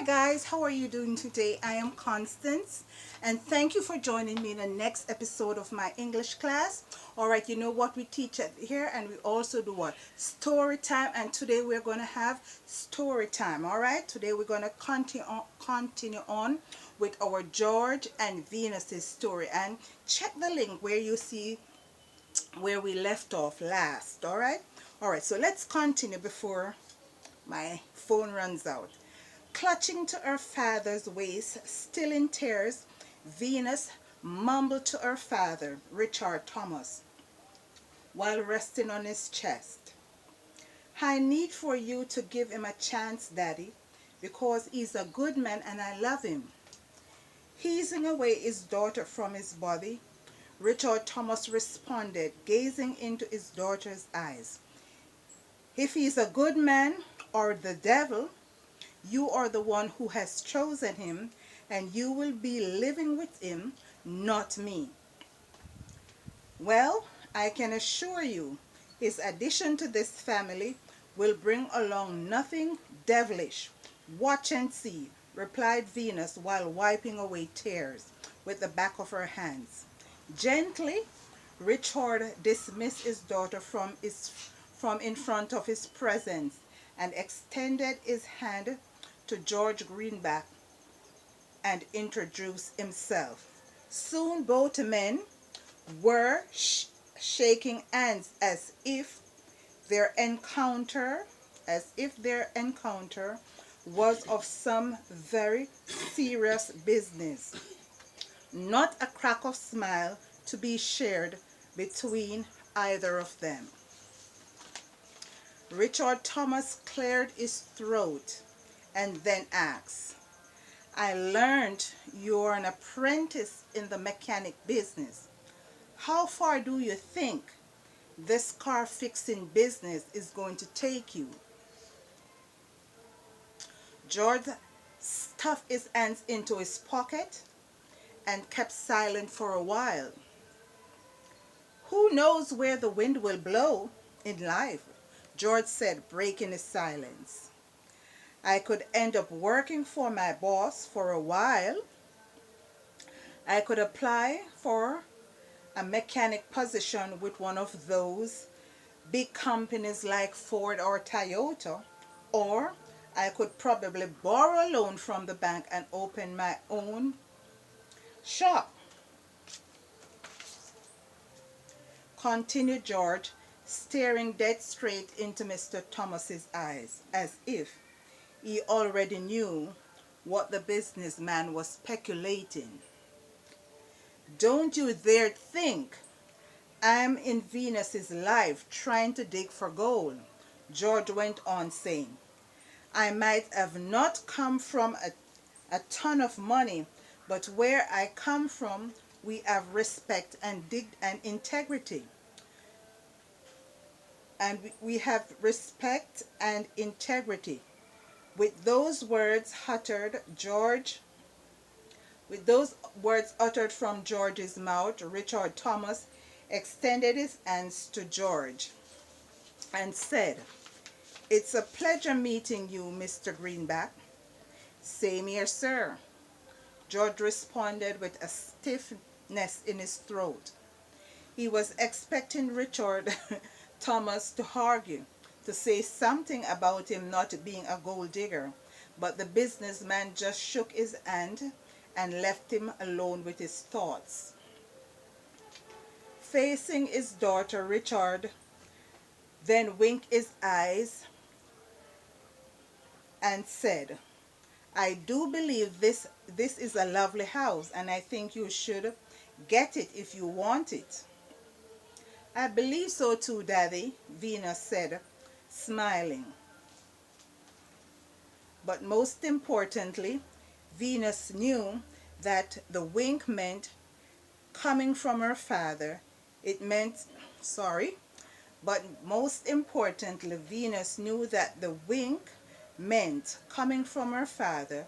Hi guys, how are you doing today? I am Constance and thank you for joining me in the next episode of my English class. Alright, you know what we teach at here, and we also do what? Story time, and today we're going to have story time. Alright, today we're going to continue on with our George and Venus's story, and check the link where you see where we left off last. Alright, so let's continue before my phone runs out. Clutching to her father's waist, still in tears, Venus mumbled to her father, Richard Thomas, while resting on his chest. "I need for you to give him a chance, Daddy, because he's a good man and I love him." Easing away his daughter from his body, Richard Thomas responded, gazing into his daughter's eyes. "If he's a good man or the devil, you are the one who has chosen him, and you will be living with him, not me. Well, I can assure you, his addition to this family will bring along nothing devilish. Watch and see," replied Venus while wiping away tears with the back of her hands. Gently, Richard dismissed his daughter from in front of his presence and extended his hand to George Greenback and introduced himself. Soon both men were shaking hands as if their encounter was of some very serious business. Not a crack of smile to be shared between either of them. Richard Thomas cleared his throat and then asked, "I learned you're an apprentice in the mechanic business. How far do you think this car fixing business is going to take you?" George stuffed his hands into his pocket and kept silent for a while. "Who knows where the wind will blow in life?" George said, breaking his silence. "I could end up working for my boss for a while. I could apply for a mechanic position with one of those big companies like Ford or Toyota, or I could probably borrow a loan from the bank and open my own shop," continued George, staring dead straight into Mr. Thomas's eyes, as if he already knew what the businessman was speculating. "Don't you dare think I'm in Venus's life trying to dig for gold," George went on saying. "I might have not come from a ton of money, but where I come from we have respect and integrity. And we have respect and integrity." With those words uttered from George's mouth, Richard Thomas extended his hands to George and said, "It's a pleasure meeting you, Mr. Greenback." "Same here, sir," George responded with a stiffness in his throat. He was expecting Richard Thomas to argue, to say something about him not being a gold digger, but the businessman just shook his hand and left him alone with his thoughts. Facing his daughter, Richard then winked his eyes and said, "I do believe this is a lovely house, and I think you should get it if you want it." "I believe so too, Daddy," Venus said, smiling. But most importantly, Venus knew that the wink meant coming from her father. But most importantly, Venus knew that the wink meant coming from her father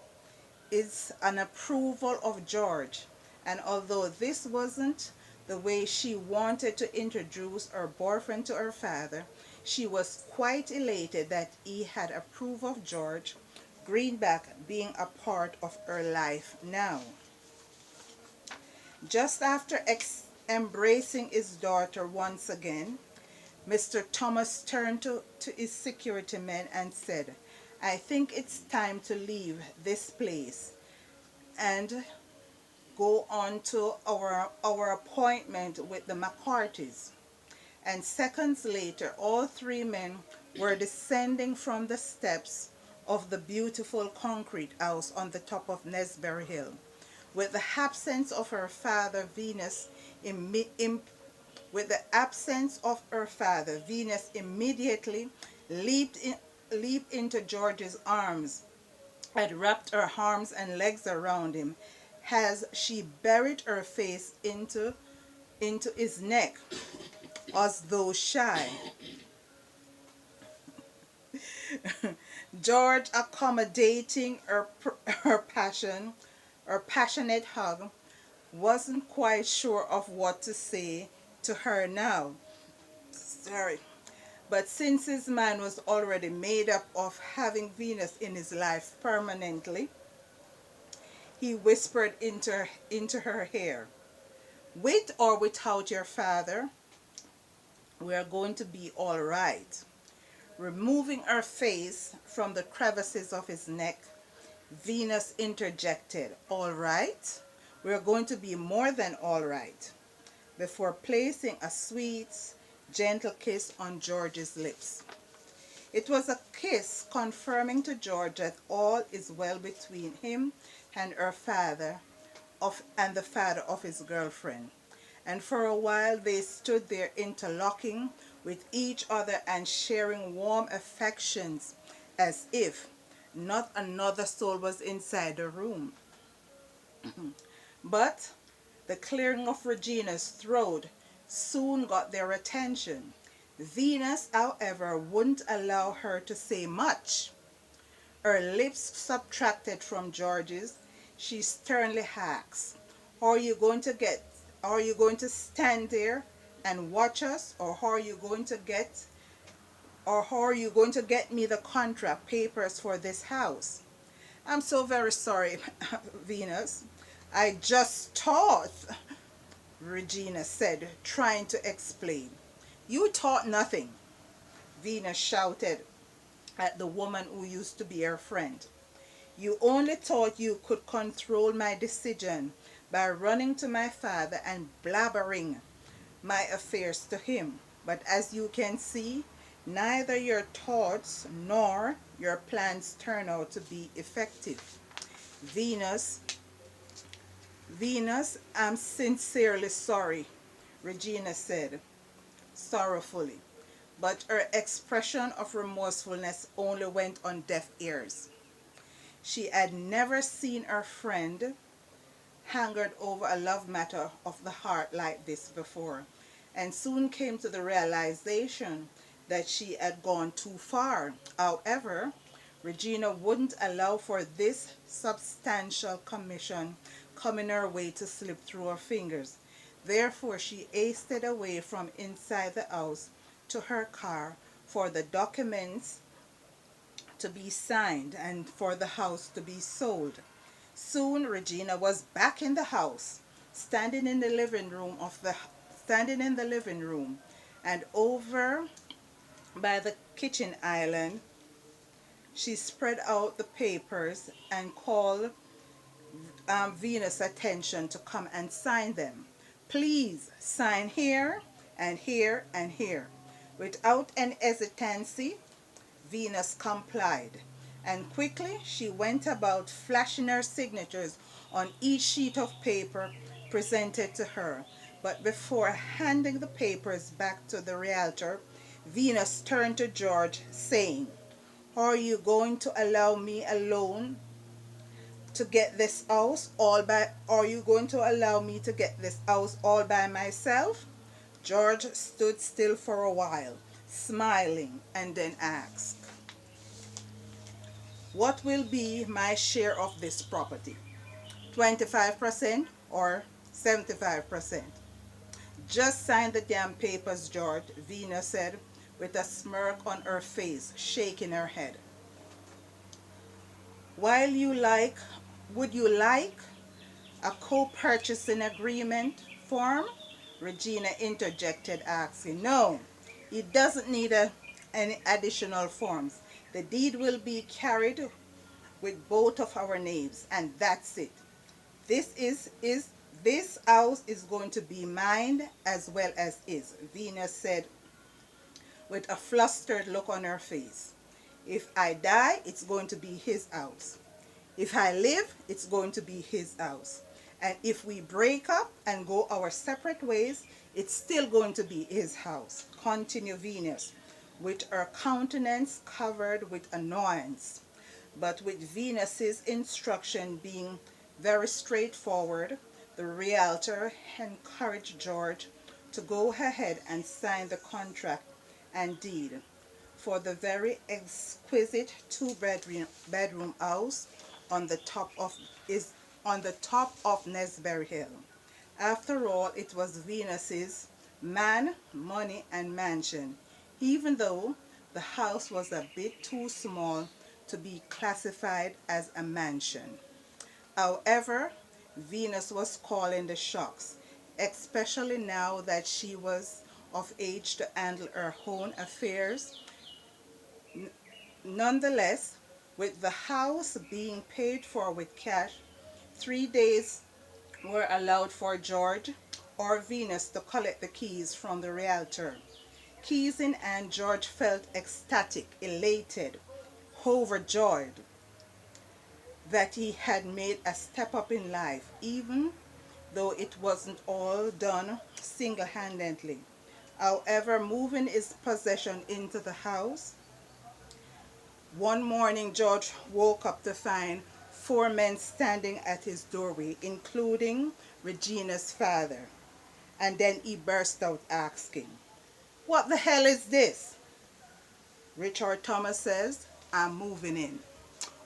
is an approval of George. And although this wasn't the way she wanted to introduce her boyfriend to her father, she was quite elated that he had approved of George Greenback being a part of her life now. Just after embracing his daughter once again, Mr. Thomas turned to his security men and said, "I think it's time to leave this place and go on to our appointment with the McCartys." And seconds later, all three men were descending from the steps of the beautiful concrete house on the top of Nesbury Hill. With the absence of her father, Venus immediately leaped into George's arms and wrapped her arms and legs around him as she buried her face into his neck as though shy. George, accommodating her passionate hug, wasn't quite sure of what to say to her now. Sorry. But since his mind was already made up of having Venus in his life permanently, he whispered into her ear, "With or without your father, we are going to be all right." Removing her face from the crevices of his neck, Venus interjected, "All right? We are going to be more than all right," before placing a sweet, gentle kiss on George's lips. It was a kiss confirming to George that all is well between him and her father and the father of his girlfriend. And for a while they stood there interlocking with each other and sharing warm affections as if not another soul was inside the room. But the clearing of Regina's throat soon got their attention. Venus, however, wouldn't allow her to say much. Her lips subtracted from George's, she sternly asked, Are you going to stand there and watch us, or how are you going to get me the contract papers for this house?" "I'm so very sorry, Venus. I just thought," Regina said, trying to explain. "You thought nothing," Venus shouted at the woman who used to be her friend. "You only thought you could control my decision by running to my father and blabbering my affairs to him. But as you can see, neither your thoughts nor your plans turn out to be effective." Venus, "I'm sincerely sorry," Regina said sorrowfully, but her expression of remorsefulness only went on deaf ears. She had never seen her friend hangered over a love matter of the heart like this before, and soon came to the realization that she had gone too far. However, Regina wouldn't allow for this substantial commission coming her way to slip through her fingers. Therefore, she hasted away from inside the house to her car for the documents to be signed and for the house to be sold. Soon Regina was back in the house, standing in the living room, and over by the kitchen island. She spread out the papers and called Venus' attention to come and sign them. "Please sign here and here and here." Without any hesitancy, Venus complied, and quickly she went about flashing her signatures on each sheet of paper presented to her. But before handing the papers back to the realtor, Venus turned to George, saying, Are you going to allow me alone to get this house all by myself?" George stood still for a while, smiling, and then asked, "What will be my share of this property? 25% or 75%? "Just sign the damn papers, George," Venus said, with a smirk on her face, shaking her head. While you like, would you like a co-purchasing agreement form? Regina interjected, asking. No, it doesn't need any additional forms. The deed will be carried with both of our names, and that's it. This house is going to be mine as well as his, Venus said with a flustered look on her face. If I die, it's going to be his house. If I live, it's going to be his house. And if we break up and go our separate ways, it's still going to be his house. Continue Venus, with her countenance covered with annoyance, but with Venus's instruction being very straightforward. The realtor encouraged George to go ahead and sign the contract and deed for the very exquisite two-bedroom house on the top of Nesbury Hill. After all, it was Venus's man, money, and mansion, even though the house was a bit too small to be classified as a mansion. However, Venus was calling the shots, especially now that she was of age to handle her own affairs. Nonetheless, with the house being paid for with cash, 3 days were allowed for George or Venus to collect the keys from the realtor. Keys in hand, George felt ecstatic, elated, overjoyed that he had made a step up in life, even though it wasn't all done single-handedly. However, moving his possession into the house, one morning George woke up to find 4 men standing at his doorway, including Regina's father. And then he burst out asking, "What the hell is this?" Richard Thomas says, "I'm moving in."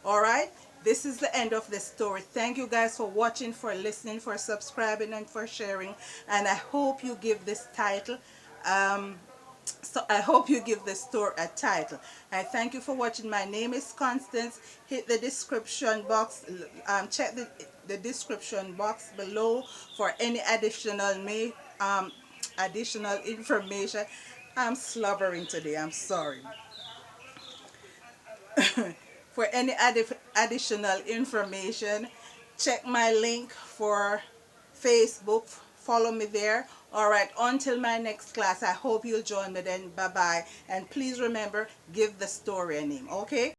All right, this is the end of the story. Thank you guys for watching, for listening, for subscribing, and for sharing. And I hope you give this title so I hope you give the story a title. I thank you for watching. My name is Constance. Hit the description box, check the description box below for any additional information. I'm slobbering today, I'm sorry. For any additional information, check my link for Facebook. Follow me there. All right, until my next class, I hope you'll join me then. Bye bye, and please remember, give the story a name. Okay.